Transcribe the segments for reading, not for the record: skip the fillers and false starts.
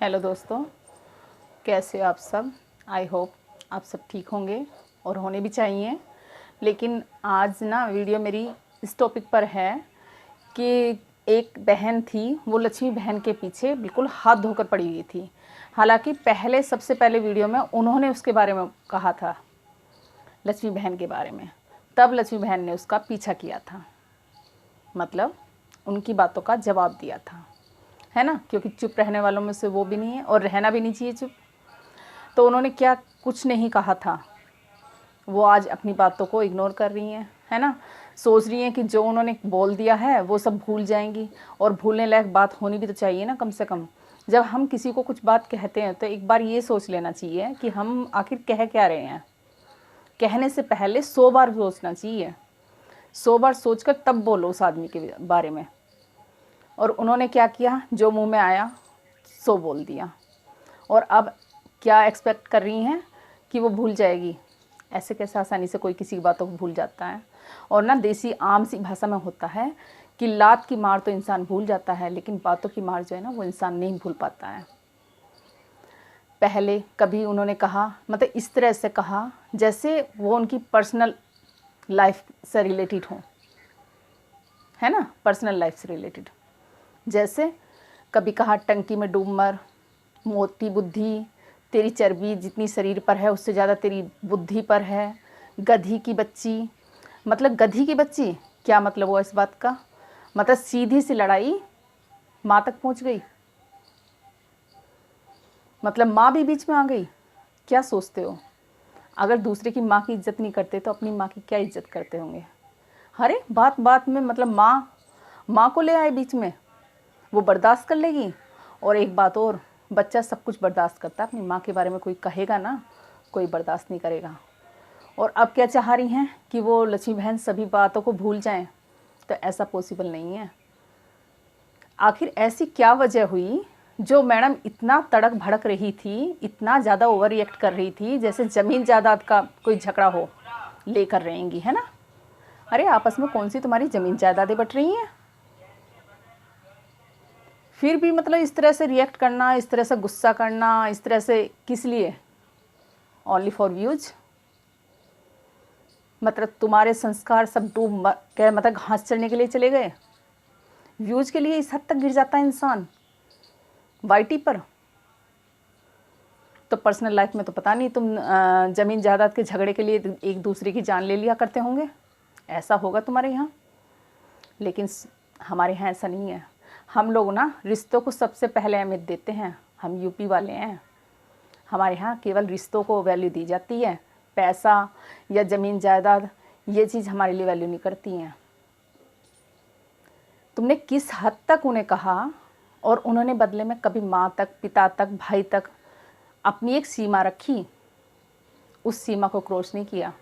Hello दोस्तों, कैसे हो आप सब। आई होप आप सब ठीक होंगे और होने भी चाहिए। लेकिन आज ना वीडियो मेरी इस टॉपिक पर है कि एक बहन थी, वो लक्ष्मी बहन के पीछे बिल्कुल हाथ धोकर पड़ी हुई थी। हालांकि सबसे पहले वीडियो में उन्होंने उसके बारे में कहा था, लक्ष्मी बहन के बारे में। तब लक्ष्मी बहन ने उसका पीछा किया था, मतलब उनकी बातों का जवाब दिया था, है ना। क्योंकि चुप रहने वालों में से वो भी नहीं है और रहना भी नहीं चाहिए चुप। तो उन्होंने क्या कुछ नहीं कहा था, वो आज अपनी बातों को इग्नोर कर रही हैं, है ना। सोच रही हैं कि जो उन्होंने बोल दिया है वो सब भूल जाएंगी, और भूलने लायक बात होनी भी तो चाहिए ना कम से कम। जब हम किसी को कुछ बात कहते हैं तो एक बार ये सोच लेना चाहिए कि हम आखिर कह क्या रहे हैं। कहने से पहले 100 बार सोचना चाहिए, 100 बार सोचकर तब बोलो उस आदमी के बारे में। और उन्होंने क्या किया, जो मुंह में आया सो बोल दिया। और अब क्या एक्सपेक्ट कर रही हैं कि वो भूल जाएगी। ऐसे कैसे आसानी से कोई किसी की बातों को भूल जाता है। और ना देसी आम सी भाषा में होता है कि लात की मार तो इंसान भूल जाता है, लेकिन बातों की मार जो है ना वो इंसान नहीं भूल पाता है। पहले कभी उन्होंने कहा, मतलब इस तरह से कहा जैसे वो उनकी पर्सनल लाइफ से रिलेटेड हो, है ना, पर्सनल लाइफ से रिलेटेड। जैसे कभी कहा टंकी में डूब मर, मोटी बुद्धि, तेरी चर्बी जितनी शरीर पर है उससे ज़्यादा तेरी बुद्धि पर है, गधी की बच्ची। मतलब गधी की बच्ची क्या मतलब हुआ इस बात का, मतलब सीधी सी लड़ाई माँ तक पहुँच गई, मतलब माँ भी बीच में आ गई। क्या सोचते हो, अगर दूसरे की माँ की इज्जत नहीं करते तो अपनी माँ की क्या इज्जत करते होंगे। अरे बात बात में मतलब माँ को ले आए बीच में, वो बर्दाश्त कर लेगी। और एक बात और, बच्चा सब कुछ बर्दाश्त करता है, अपनी माँ के बारे में कोई कहेगा ना, कोई बर्दाश्त नहीं करेगा। और अब क्या चाह रही हैं कि वो लक्ष्मी बहन सभी बातों को भूल जाएं, तो ऐसा पॉसिबल नहीं है। आखिर ऐसी क्या वजह हुई जो मैडम इतना तड़क भड़क रही थी, इतना ज़्यादा ओवर रिएक्ट कर रही थी, जैसे ज़मीन जायदाद का कोई झगड़ा हो लेकर रहेंगी, है ना। अरे आपस में कौन सी तुम्हारी ज़मीन जायदादें बट रही हैं, फिर भी मतलब इस तरह से रिएक्ट करना, इस तरह से गुस्सा करना, इस तरह से किस लिए, ओनली फॉर व्यूज। मतलब तुम्हारे संस्कार सब डूब के मतलब घास चढ़ने के लिए चले गए, व्यूज के लिए इस हद तक गिर जाता है इंसान वाईटी पर। तो पर्सनल लाइफ में तो पता नहीं तुम ज़मीन जायदाद के झगड़े के लिए एक दूसरे की जान ले लिया करते होंगे, ऐसा होगा तुम्हारे यहाँ। लेकिन हमारे यहाँ ऐसा नहीं है। हम लोग ना रिश्तों को सबसे पहले अहमियत देते हैं, हम यूपी वाले हैं। हमारे यहाँ केवल रिश्तों को वैल्यू दी जाती है, पैसा या ज़मीन जायदाद ये चीज़ हमारे लिए वैल्यू नहीं करती हैं। तुमने किस हद तक उन्हें कहा, और उन्होंने बदले में कभी माँ तक, पिता तक, भाई तक अपनी एक सीमा रखी, उस सीमा को क्रॉस नहीं किया।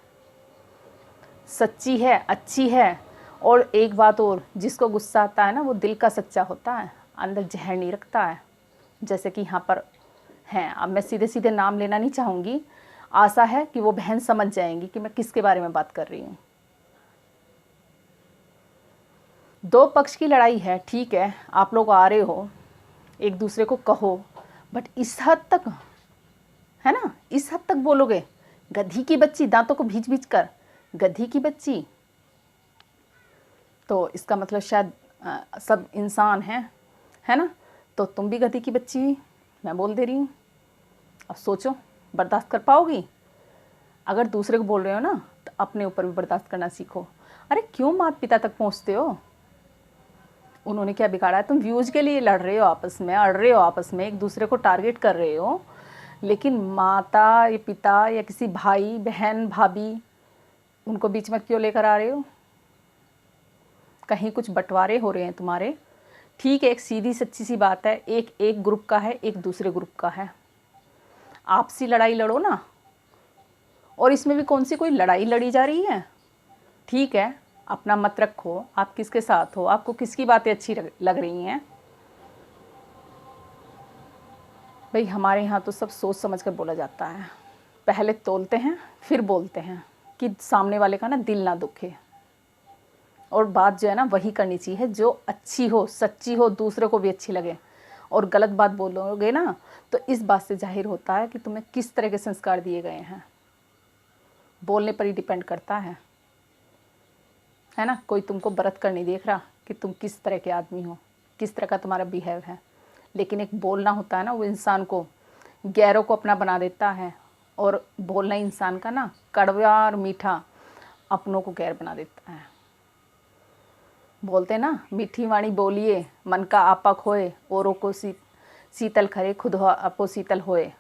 सच्ची है, अच्छी है। और एक बात और, जिसको गुस्सा आता है ना वो दिल का सच्चा होता है, अंदर जहर नहीं रखता है, जैसे कि यहाँ पर हैं। अब मैं सीधे सीधे नाम लेना नहीं चाहूँगी, आशा है कि वो बहन समझ जाएंगी कि मैं किसके बारे में बात कर रही हूँ। दो पक्ष की लड़ाई है, ठीक है, आप लोग आ रहे हो, एक दूसरे को कहो, बट इस हद तक, है ना, इस हद तक बोलोगे। गधी की बच्ची, दांतों को भींच भींच कर, गधी की बच्ची, तो इसका मतलब शायद सब इंसान हैं, है ना। तो तुम भी गधी की बच्ची हुई, मैं बोल दे रही हूँ। अब सोचो, बर्दाश्त कर पाओगी। अगर दूसरे को बोल रहे हो ना तो अपने ऊपर भी बर्दाश्त करना सीखो। अरे क्यों माता पिता तक पहुँचते हो, उन्होंने क्या बिगाड़ा है। तुम व्यूज़ के लिए लड़ रहे हो आपस में, अड़ रहे हो आपस में, एक दूसरे को टारगेट कर रहे हो, लेकिन माता या पिता या किसी भाई बहन भाभी उनको बीच में क्यों लेकर आ रहे हो। कहीं कुछ बंटवारे हो रहे हैं तुम्हारे, ठीक है। एक सीधी सच्ची सी बात है, एक ग्रुप का है, एक दूसरे ग्रुप का है, आपसी लड़ाई लड़ो ना। और इसमें भी कौन सी कोई लड़ाई लड़ी जा रही है, ठीक है। अपना मत रखो, आप किसके साथ हो, आपको किसकी बातें अच्छी लग रही हैं। भाई हमारे यहाँ तो सब सोच समझ कर बोला जाता है, पहले तोलते हैं फिर बोलते हैं कि सामने वाले का ना दिल ना दुखे। और बात जो है ना वही करनी चाहिए जो अच्छी हो, सच्ची हो, दूसरे को भी अच्छी लगे। और गलत बात बोलोगे ना, तो इस बात से जाहिर होता है कि तुम्हें किस तरह के संस्कार दिए गए हैं। बोलने पर ही डिपेंड करता है ना। कोई तुमको बरत कर नहीं देख रहा कि तुम किस तरह के आदमी हो, किस तरह का तुम्हारा बिहेव है, लेकिन एक बोलना होता है ना, वो इंसान को, गैरों को अपना बना देता है। और बोलना इंसान का ना कड़वा और मीठा अपनों को गैर बना देता है। बोलते ना, मीठी वाणी बोलिए मन का आपा खोए, औरों को शीतल करे खुद हो आपो शीतल होए।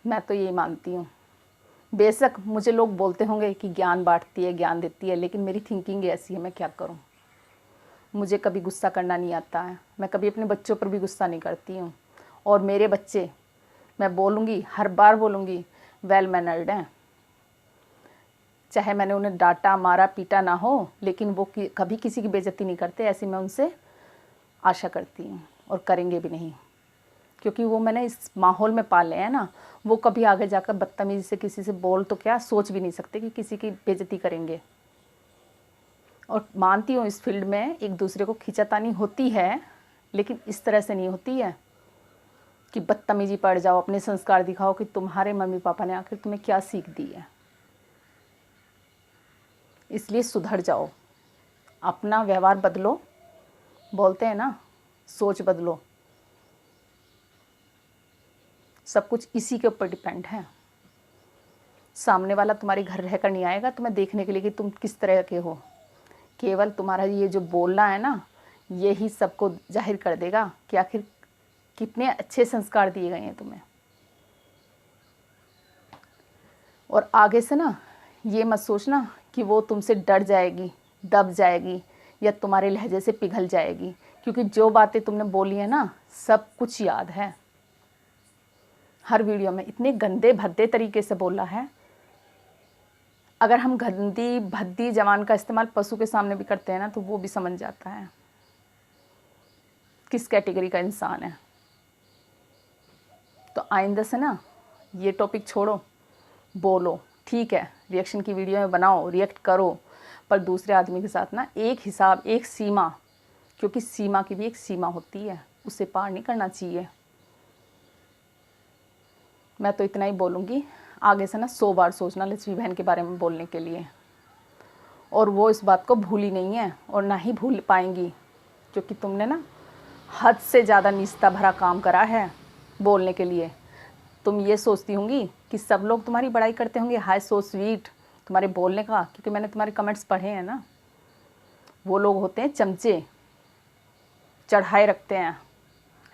मैं तो यही मानती हूँ। बेशक मुझे लोग बोलते होंगे कि ज्ञान बांटती है, ज्ञान देती है, लेकिन मेरी थिंकिंग ऐसी है, मैं क्या करूँ। मुझे कभी गुस्सा करना नहीं आता है। मैं कभी अपने बच्चों पर भी गुस्सा नहीं करती हूँ। और मेरे बच्चे, मैं बोलूँगी, हर बार बोलूँगी, वेल मैनर्ड हैं। चाहे मैंने उन्हें डांटा मारा पीटा ना हो, लेकिन वो कभी किसी की बेइज्जती नहीं करते, ऐसी मैं उनसे आशा करती हूँ। और करेंगे भी नहीं, क्योंकि वो मैंने इस माहौल में पाले हैं ना। वो कभी आगे जाकर बदतमीज़ी से किसी से बोल तो क्या, सोच भी नहीं सकते कि किसी की बेइज्जती करेंगे। और मानती हूँ इस फील्ड में एक दूसरे को खींचातानी होती है, लेकिन इस तरह से नहीं होती है कि बदतमीजी पड़ जाओ, अपने संस्कार दिखाओ कि तुम्हारे मम्मी पापा ने आखिर तुम्हें क्या सीख दी है। इसलिए सुधर जाओ, अपना व्यवहार बदलो। बोलते हैं ना, सोच बदलो। सब कुछ इसी के ऊपर डिपेंड है। सामने वाला तुम्हारे घर रहकर नहीं आएगा तुम्हें देखने के लिए कि तुम किस तरह के हो। केवल तुम्हारा ये जो बोलना है ना, यही सबको जाहिर कर देगा कि आखिर कितने अच्छे संस्कार दिए गए हैं तुम्हें। और आगे से ना ये मत सोचना कि वो तुमसे डर जाएगी, दब जाएगी, या तुम्हारे लहजे से पिघल जाएगी, क्योंकि जो बातें तुमने बोली है ना, सब कुछ याद है। हर वीडियो में इतने गंदे भद्दे तरीके से बोला है। अगर हम गंदी भद्दी जबान का इस्तेमाल पशु के सामने भी करते हैं ना, तो वो भी समझ जाता है किस कैटेगरी का इंसान है। तो आइंदा से ना ये टॉपिक छोड़ो, बोलो, ठीक है, रिएक्शन की वीडियो में बनाओ, रिएक्ट करो, पर दूसरे आदमी के साथ ना एक हिसाब, एक सीमा, क्योंकि सीमा की भी एक सीमा होती है, उसे पार नहीं करना चाहिए। मैं तो इतना ही बोलूँगी, आगे से ना 100 बार सोचना लक्ष्मी बहन के बारे में बोलने के लिए। और वो इस बात को भूली नहीं है और ना ही भूल पाएंगी, क्योंकि तुमने ना हद से ज़्यादा निस्ता भरा काम करा है बोलने के लिए। तुम ये सोचती होंगी कि सब लोग तुम्हारी बड़ाई करते होंगे, हाय सो स्वीट, तुम्हारे बोलने का, क्योंकि मैंने तुम्हारे कमेंट्स पढ़े हैं ना। वो लोग होते हैं चमचे, चढ़ाए रखते हैं,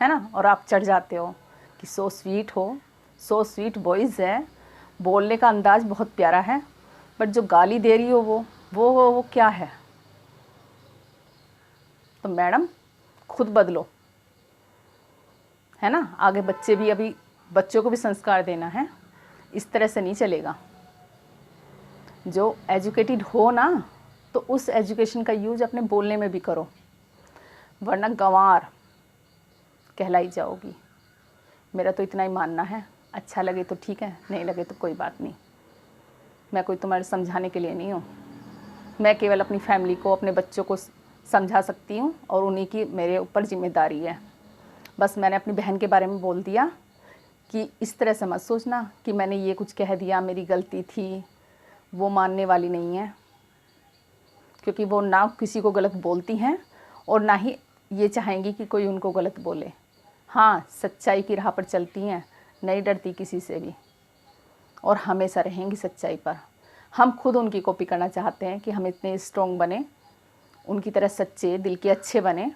है ना, और आप चढ़ जाते हो कि सो स्वीट हो, सो स्वीट वॉइस है, बोलने का अंदाज़ बहुत प्यारा है, बट जो गाली दे रही हो वो क्या है। तो मैडम खुद बदलो, है ना। आगे बच्चे भी, अभी बच्चों को भी संस्कार देना है, इस तरह से नहीं चलेगा। जो एजुकेटेड हो ना, तो उस एजुकेशन का यूज अपने बोलने में भी करो, वरना गंवार कहलाई जाओगी। मेरा तो इतना ही मानना है। अच्छा लगे तो ठीक है, नहीं लगे तो कोई बात नहीं। मैं कोई तुम्हारे समझाने के लिए नहीं हूँ। मैं केवल अपनी फैमिली को, अपने बच्चों को समझा सकती हूँ, और उन्हीं की मेरे ऊपर जिम्मेदारी है। बस मैंने अपनी बहन के बारे में बोल दिया कि इस तरह से मत सोचना कि मैंने ये कुछ कह दिया, मेरी गलती थी। वो मानने वाली नहीं है, क्योंकि वो ना किसी को गलत बोलती हैं और ना ही ये चाहेंगी कि कोई उनको गलत बोले। हाँ, सच्चाई की राह पर चलती हैं, नहीं डरती किसी से भी, और हमेशा रहेंगी सच्चाई पर। हम खुद उनकी कॉपी करना चाहते हैं कि हम इतने स्ट्रॉन्ग बने, उनकी तरह सच्चे, दिल के अच्छे बने,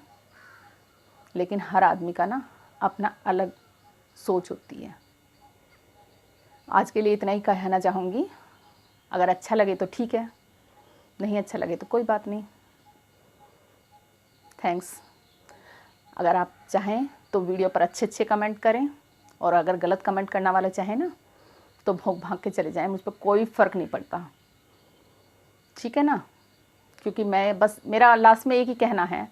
लेकिन हर आदमी का ना अपना अलग सोच होती है। आज के लिए इतना ही कहना चाहूँगी। अगर अच्छा लगे तो ठीक है, नहीं अच्छा लगे तो कोई बात नहीं। थैंक्स। अगर आप चाहें तो वीडियो पर अच्छे अच्छे कमेंट करें, और अगर गलत कमेंट करना वाला चाहे ना, तो भौंक भाग के चले जाएं, मुझ पर कोई फ़र्क नहीं पड़ता, ठीक है ना। क्योंकि मैं बस, मेरा लास्ट में एक ही कहना है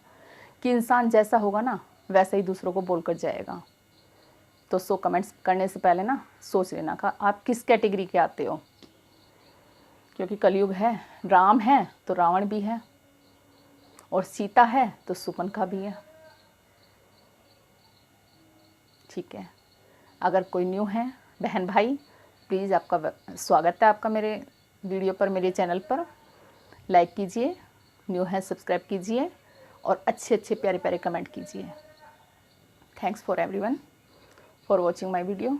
कि इंसान जैसा होगा ना, वैसे ही दूसरों को बोल कर जाएगा। तो सो कमेंट्स करने से पहले ना सोच लेना का आप किस कैटेगरी के आते हो, क्योंकि कलयुग है, राम है तो रावण भी है, और सीता है तो सुपनखा भी है। ठीक है। अगर कोई न्यू है बहन भाई, प्लीज़ आपका स्वागत है आपका मेरे वीडियो पर, मेरे चैनल पर। लाइक कीजिए, न्यू है सब्सक्राइब कीजिए और अच्छे अच्छे प्यारे प्यारे कमेंट कीजिए। Thanks for everyone for watching my video.